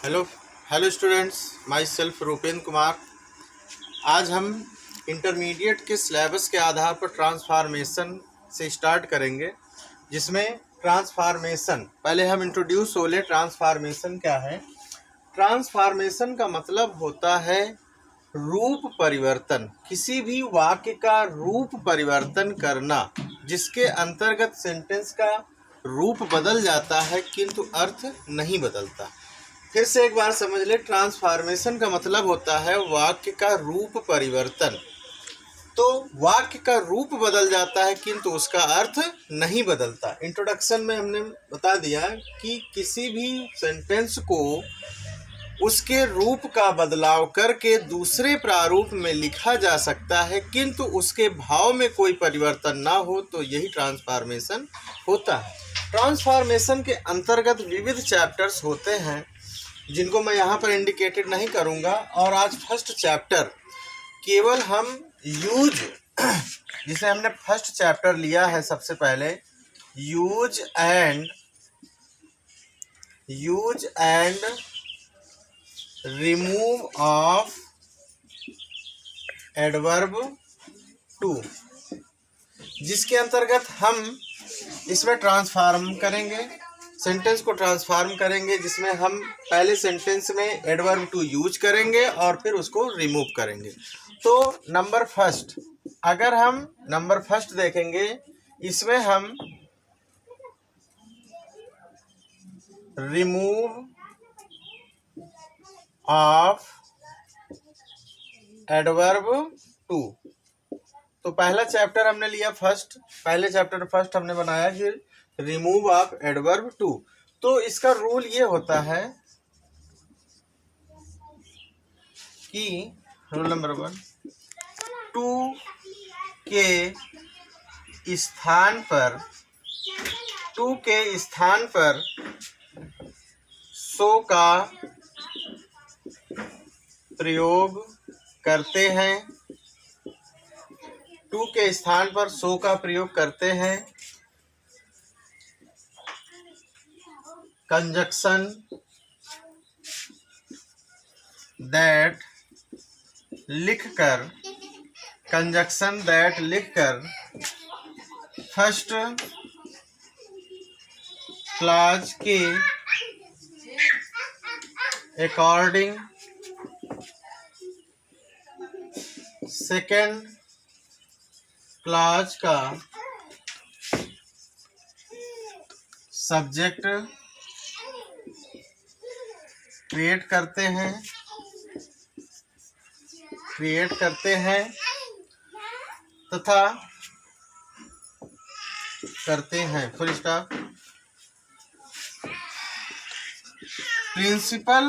Hello hello students, my self Rupendra Kumar. आज हम intermediate के सिलेबस के आधार पर ट्रांसफॉर्मेशन से स्टार्ट करेंगे, जिसमें ट्रांसफॉर्मेशन पहले हम इंट्रोड्यूस हो ले। ट्रांसफॉर्मेशन क्या है? ट्रांसफॉर्मेशन का मतलब होता है रूप परिवर्तन, किसी भी वाक्य का रूप परिवर्तन करना, जिसके अंतर्गत सेंटेंस का रूप बदल जाता है किंतु अर्थ नहीं बदलता। फिर से एक बार समझ ले, ट्रांसफॉर्मेशन का मतलब होता है वाक्य का रूप परिवर्तन। तो वाक्य का रूप बदल जाता है किंतु उसका अर्थ नहीं बदलता। इंट्रोडक्शन में हमने बता दिया कि किसी भी सेंटेंस को उसके रूप का बदलाव करके दूसरे प्रारूप में लिखा जा सकता है किंतु उसके भाव में कोई परिवर्तन ना हो, तो यही ट्रांसफॉर्मेशन होता है। ट्रांसफॉर्मेशन के अंतर्गत विविध चैप्टर्स होते हैं, जिनको मैं यहाँ पर इंडिकेटेड नहीं करूँगा। और आज फर्स्ट चैप्टर केवल हम यूज, जिसे हमने फर्स्ट चैप्टर लिया है सबसे पहले, use and remove of adverb too, जिसके अंतर्गत हम इसमें ट्रांसफॉर्म करेंगे, सेंटेंस को ट्रांसफॉर्म करेंगे, जिसमें हम पहले सेंटेंस में एडवर्ब टू यूज करेंगे और फिर उसको रिमूव करेंगे। तो नंबर फर्स्ट, अगर हम नंबर फर्स्ट देखेंगे, इसमें हम रिमूव ऑफ एडवर्ब टू, तो पहला चैप्टर हमने लिया फर्स्ट, पहले चैप्टर फर्स्ट हमने बनाया कि रिमूव ऑफ एडवर्ब टू। तो इसका रूल ये होता है कि रूल नंबर 1, टू के स्थान पर सो का प्रयोग करते हैं। टू के स्थान पर सो का प्रयोग करते हैं। कंजक्शन दैट लिखकर फर्स्ट क्लॉज के अकॉर्डिंग सेकेंड क्लॉज का सब्जेक्ट क्रिएट करते हैं तथा करते हैं। Full stop. प्रिंसिपल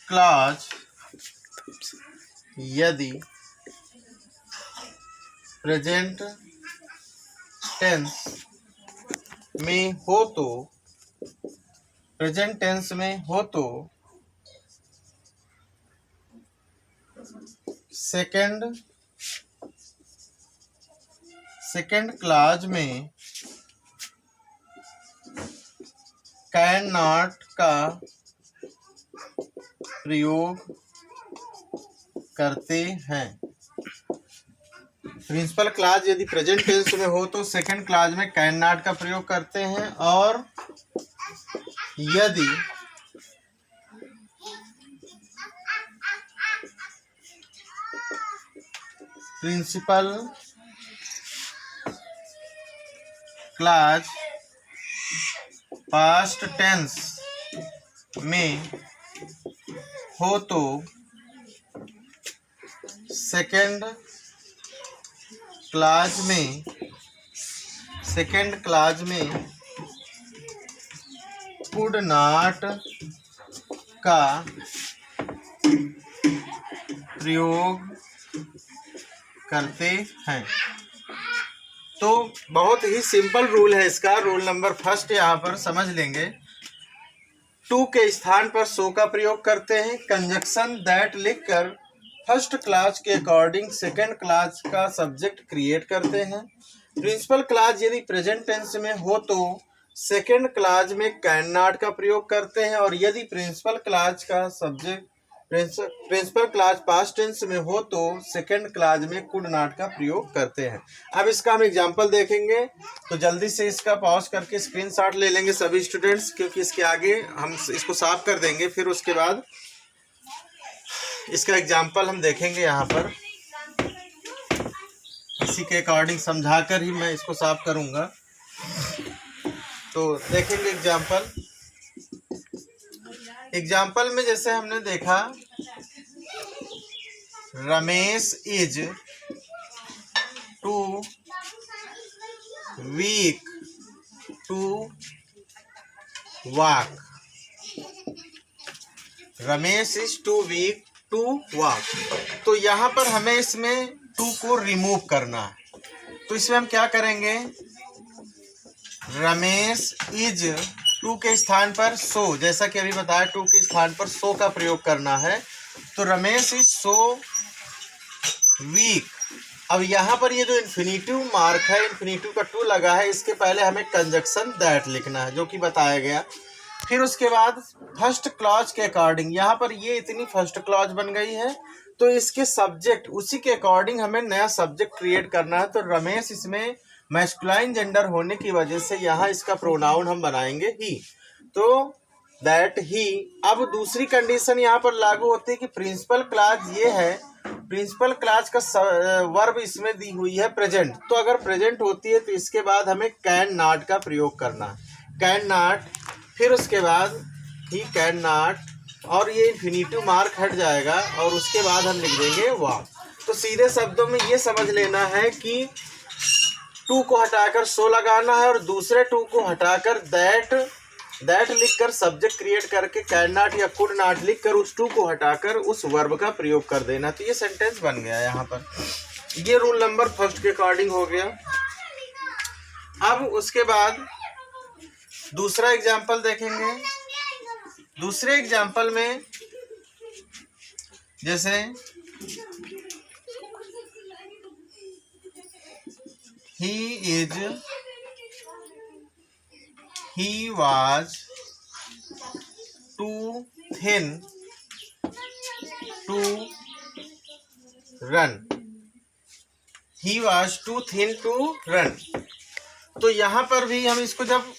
क्लॉज यदि प्रेजेंट टेंस में हो तो सेकंड क्लॉज में कैन नॉट का प्रयोग करते हैं। प्रिंसिपल क्लॉज यदि प्रेजेंट टेंस में हो तो सेकंड क्लॉज में कैन नॉट का प्रयोग करते हैं, और यदि प्रिंसिपल क्लॉज पास्ट टेंस में हो तो सेकंड क्लॉज में कुड नॉट का प्रयोग करते हैं। तो बहुत ही सिंपल रूल है इसका। रूल नंबर फर्स्ट यहाँ पर समझ लेंगे। टू के स्थान पर सो का प्रयोग करते हैं। कंजक्शन दैट लिखकर फर्स्ट क्लॉज के अकॉर्डिंग सेकंड क्लॉज का सब्जेक्ट क्रिएट करते हैं। प्रिंसिपल क्लॉज यदि प्रेजेंट टेंस में हो तो सेकेंड क्लाज में कैन नॉट का प्रयोग करते हैं, और यदि प्रिंसिपल क्लाज का subject principal clause past tense में हो तो सेकेंड क्लाज में कुड नॉट का प्रयोग करते हैं। अब इसका हम एग्जांपल देखेंगे, तो जल्दी से इसका पॉज करके स्क्रीनशॉट ले लेंगे सभी स्टूडेंट्स, क्योंकि इसके आगे हम इसको साफ कर देंगे, फिर उसके बाद इसका एग्जांपल हम देखेंगे। यहाँ पर इसी के अकॉर्डिंग समझाकर ही मैं इसको साफ करूँगा। तो देखेंगे एग्जाम्पल में जैसे हमने देखा, Ramesh is too weak to walk. Ramesh is too weak to walk. तो यहाँ पर हमें इसमें टू को रिमूव करना है। तो इसमें हम क्या करेंगे, रमेश इज टू के स्थान पर सो, जैसा कि अभी बताया टू के स्थान पर सो का प्रयोग करना है। तो रमेश इज सो वीक। अब यहाँ पर ये जो इन्फिनिटिव मार्क है, इन्फिनिटिव का टू लगा है, इसके पहले हमें कंजक्शन दैट लिखना है, जो कि बताया गया। फिर उसके बाद फर्स्ट क्लॉज के अकॉर्डिंग, यहाँ पर ये इतनी फर्स्ट क्लॉज बन गई है, तो इसके सब्जेक्ट उसी के अकॉर्डिंग हमें नया सब्जेक्ट क्रिएट करना है। तो रमेश इसमें मैस्कुलाइन जेंडर होने की वजह से यहाँ इसका प्रोनाउन हम बनाएंगे ही, तो दैट ही। अब दूसरी कंडीशन यहाँ पर लागू होती है कि प्रिंसिपल क्लाज ये है, प्रिंसिपल क्लाज का वर्ब इसमें दी हुई है प्रेजेंट। तो अगर प्रेजेंट होती है तो इसके बाद हमें कैन नॉट का प्रयोग करना है, कैन नॉट। फिर उसके बाद ही कैन नॉट, और ये इन्फिनिटिव मार्क हट जाएगा, और उसके बाद हम लिख देंगे वाह। तो सीधे शब्दों में ये समझ लेना है कि टू को हटाकर सो लगाना है, और दूसरे टू को हटाकर दैट लिखकर सब्जेक्ट क्रिएट करके कैन नॉट या कुड नॉट लिखकर उस टू को हटाकर उस वर्ब का प्रयोग कर देना। तो ये सेंटेंस बन गया यहाँ पर। ये रूल नंबर फर्स्ट के अकॉर्डिंग हो गया। अब उसके बाद दूसरा एग्जाम्पल देखेंगे। दूसरे एग्जाम्पल में जैसे he was too thin to run. He was too thin to run. तो यहाँ पर भी हम इसको जब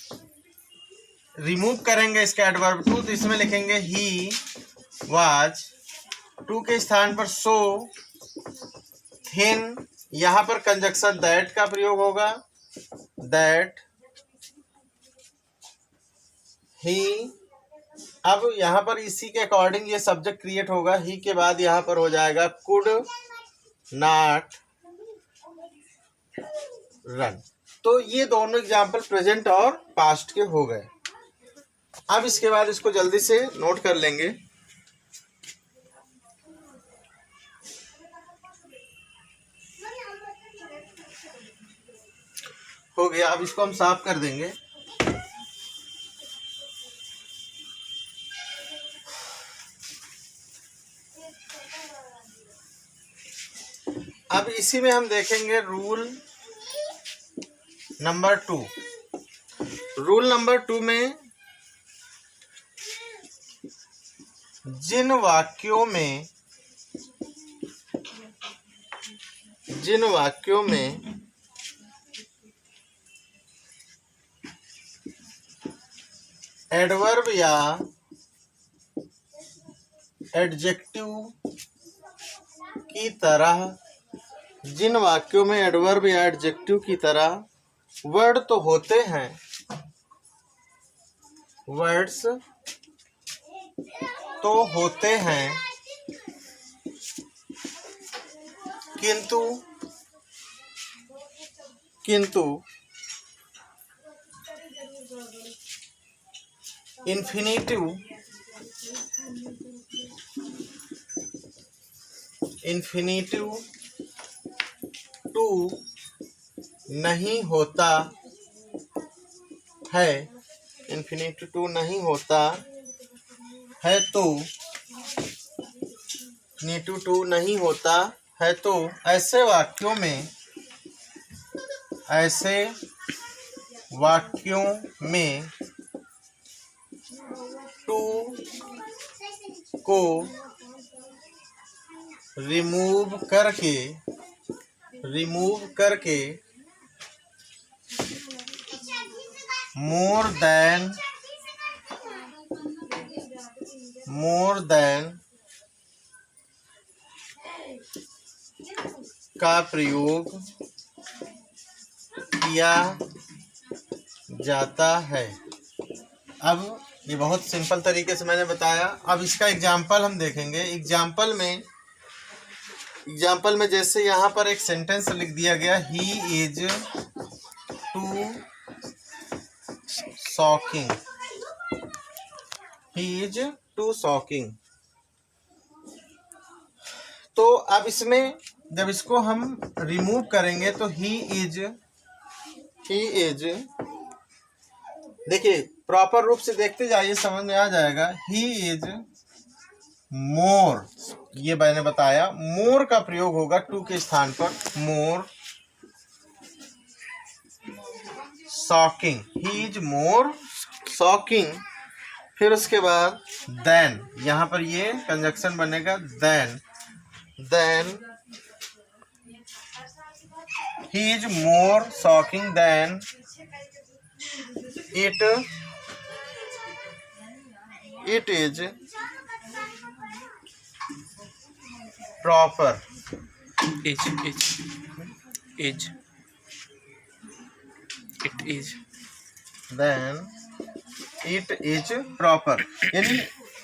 रिमूव करेंगे इसका एडवर्ब टू, तो इसमें लिखेंगे ही वाज, टू के स्थान पर सो, थिन, यहाँ पर कंजक्शन दैट का प्रयोग होगा, दैट ही। अब यहाँ पर इसी के अकॉर्डिंग ये सब्जेक्ट क्रिएट होगा, ही के बाद यहाँ पर हो जाएगा कुड नॉट रन। तो ये दोनों एग्जाम्पल प्रेजेंट और पास्ट के हो गए। अब इसके बाद इसको जल्दी से नोट कर लेंगे। हो गया, अब इसको हम साफ कर देंगे। अब इसी में हम देखेंगे रूल नंबर 2। रूल नंबर 2 में जिन वाक्यों में एडवर्ब या एडजेक्टिव की तरह, जिन वाक्यों में एडवर्ब या एडजेक्टिव की तरह वर्ड तो होते हैं, वर्ड्स तो होते हैं, किंतु इन्फिनिटिव टू नहीं होता है, इन्फिनिटिव टू नहीं होता है, तो इन्फिनिटिव टू नहीं होता है, तो ऐसे वाक्यों में टू को रिमूव करके मोर देन का प्रयोग किया जाता है। अब ये बहुत सिंपल तरीके से मैंने बताया। अब इसका एग्जाम्पल हम देखेंगे। एग्जाम्पल में जैसे यहाँ पर एक सेंटेंस लिख दिया गया, ही इज टू शॉकिंग। तो अब इसमें जब इसको हम रिमूव करेंगे तो ही इज देखिए प्रॉपर रूप से देखते जाइए, समझ में आ जाएगा। ही इज मोर, ये मैंने बताया, मोर का प्रयोग होगा टू के स्थान पर, more shocking. He is more shocking. फिर उसके बाद देन, यहाँ पर ये कंजक्शन बनेगा then he is more shocking then it is proper। it is then it is proper। यानी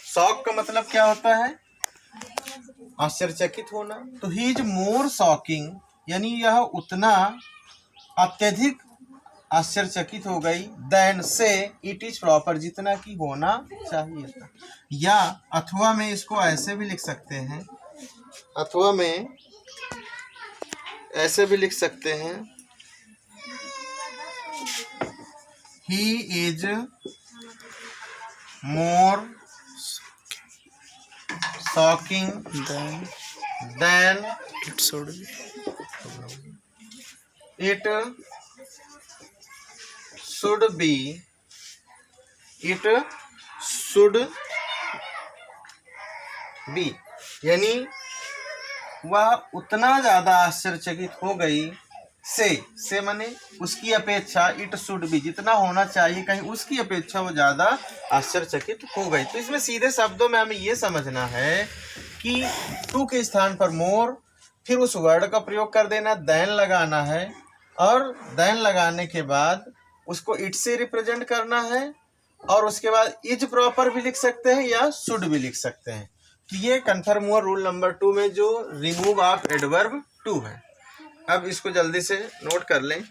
शॉक का मतलब क्या होता है? आश्चर्यचकित होना। तो ही इज मोर शॉकिंग यानी यह उतना अत्यधिक आश्चर्यचकित हो गई देन से इट इज प्रॉपर, जितना कि होना चाहिए था। या अथवा में इसको ऐसे भी लिख सकते हैं, he is more shocking then it should be it should be। यानी वह उतना ज्यादा आश्चर्यचकित हो गई से माने उसकी अपेक्षा, इट शुड बी जितना होना चाहिए, कहीं उसकी अपेक्षा वो ज्यादा आश्चर्यचकित हो गई। तो इसमें सीधे शब्दों में हमें ये समझना है कि टू के स्थान पर मोर, फिर उस वर्ड का प्रयोग कर देना, देन लगाना है, और देन लगाने के बाद उसको इट से रिप्रेजेंट करना है, और उसके बाद इज प्रॉपर भी लिख सकते हैं या शुड भी लिख सकते हैं। तो ये कन्फर्म हुआ रूल नंबर 2 में जो रिमूव ऑफ एडवर्ब टू है। अब इसको जल्दी से नोट कर लें।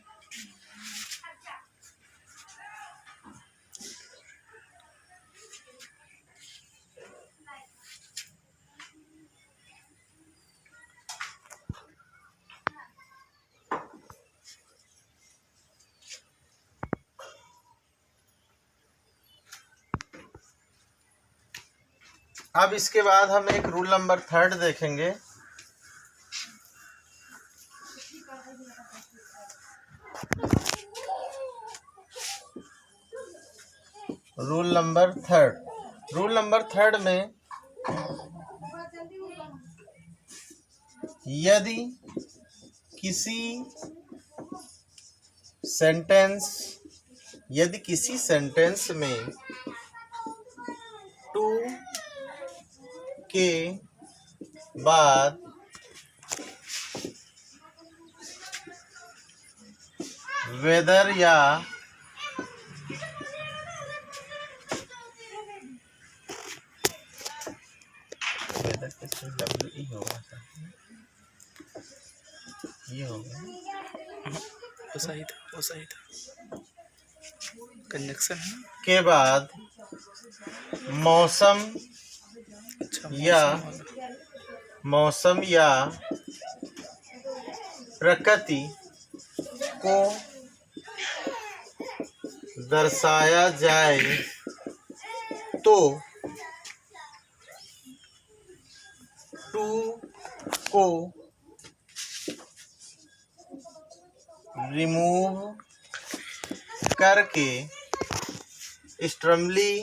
अब इसके बाद हम एक रूल नंबर 3 देखेंगे। रूल नंबर 3 में यदि किसी सेंटेंस में टू के बाद वेदर या WE होगा, ये होगा, वो सही था कंजक्शन है के बाद मौसम अच्छा मौसम या प्रकृति को दर्शाया जाए तो टू को रिमूव करके स्ट्रमली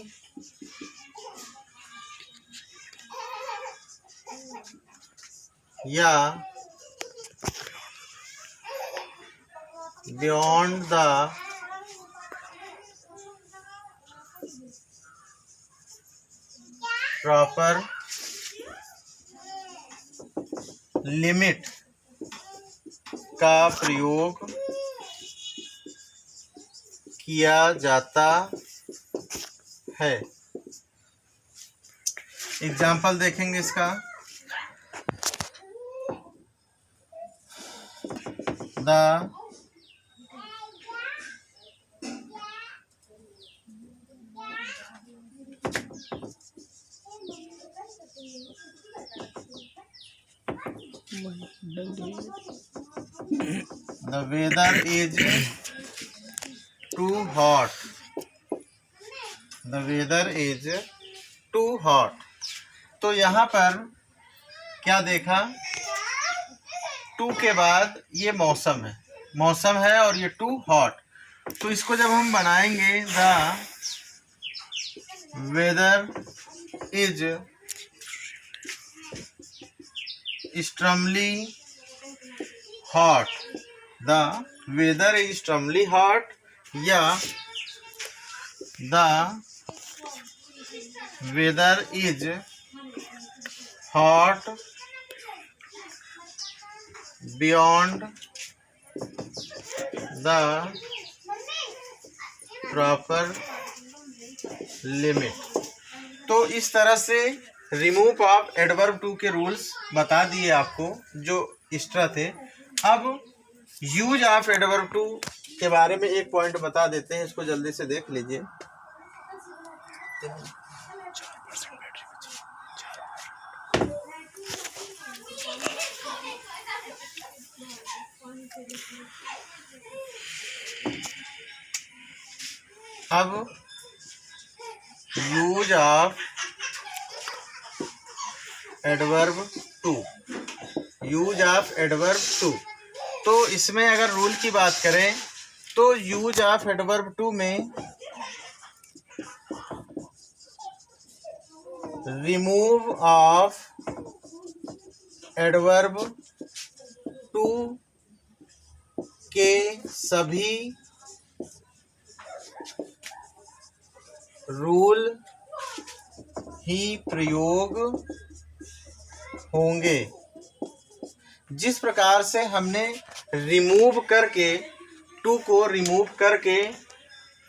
या बियॉन्ड द प्रॉपर लिमिट का प्रयोग किया जाता है। एग्जाम्पल देखेंगे इसका। The weather is too hot. The weather is too hot. तो यहाँ पर क्या देखा, टू के बाद ये मौसम है और ये टू हॉट। तो इसको जब हम बनाएंगे, the weather is extremely hot, the weather is extremely hot, या the weather is hot beyond the proper limit। तो इस तरह से रिमूव ऑफ एडवर्ब टू के रूल्स बता दिए आपको जो एक्स्ट्रा थे। अब यूज ऑफ एडवर्ब टू के बारे में एक पॉइंट बता देते हैं, इसको जल्दी से देख लीजिए। अब use of adverb too, use of adverb too. तो इसमें अगर रूल की बात करें तो यूज ऑफ एडवर्ब टू में रिमूव ऑफ एडवर्ब टू के सभी रूल ही प्रयोग होंगे। जिस प्रकार से हमने रिमूव करके, टू को रिमूव करके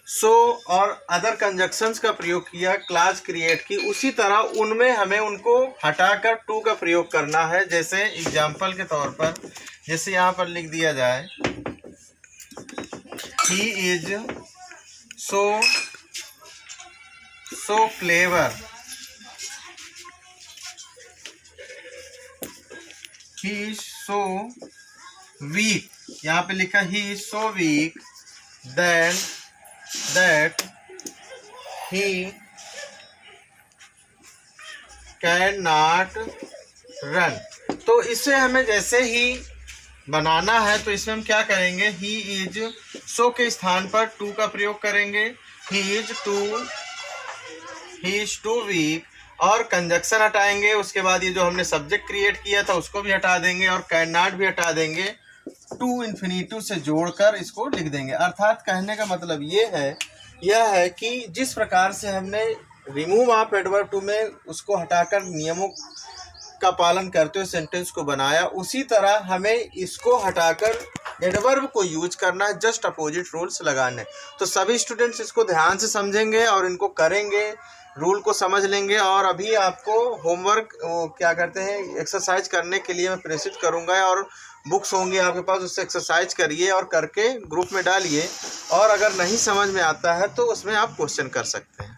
सो और अदर कंजक्शंस का प्रयोग किया, क्लास क्रिएट की, उसी तरह उनमें हमें उनको हटाकर टू का प्रयोग करना है। जैसे एग्जाम्पल के तौर पर, जैसे यहाँ पर लिख दिया जाए, he is so clever, he is so weak, यहाँ पे लिखा he is so weak that he cannot run। तो इसे हमें जैसे ही बनाना है तो इसमें हम क्या करेंगे, he is so के स्थान पर टू का प्रयोग करेंगे, he is too weak, और कंजक्शन हटाएंगे। उसके बाद ये जो हमने सब्जेक्ट क्रिएट किया था उसको भी हटा देंगे और कैन नॉट भी हटा देंगे, टू इन्फिनिटिव से जोड़कर इसको लिख देंगे। अर्थात कहने का मतलब यह है कि जिस प्रकार से हमने रिमूव ऑफ एडवर्ब टू में उसको हटाकर नियमों का पालन करते हुए सेंटेंस को बनाया, उसी तरह हमें इसको हटाकर एडवर्ब को यूज करना है, जस्ट अपोजिट रूल्स लगाने। तो सभी स्टूडेंट्स इसको ध्यान से समझेंगे और इनको करेंगे, रूल को समझ लेंगे। और अभी आपको होमवर्क क्या करते हैं, एक्सरसाइज करने के लिए मैं प्रेरित करूंगा, और बुक्स होंगी आपके पास, उससे एक्सरसाइज करिए और करके ग्रुप में डालिए। और अगर नहीं समझ में आता है तो उसमें आप क्वेश्चन कर सकते हैं।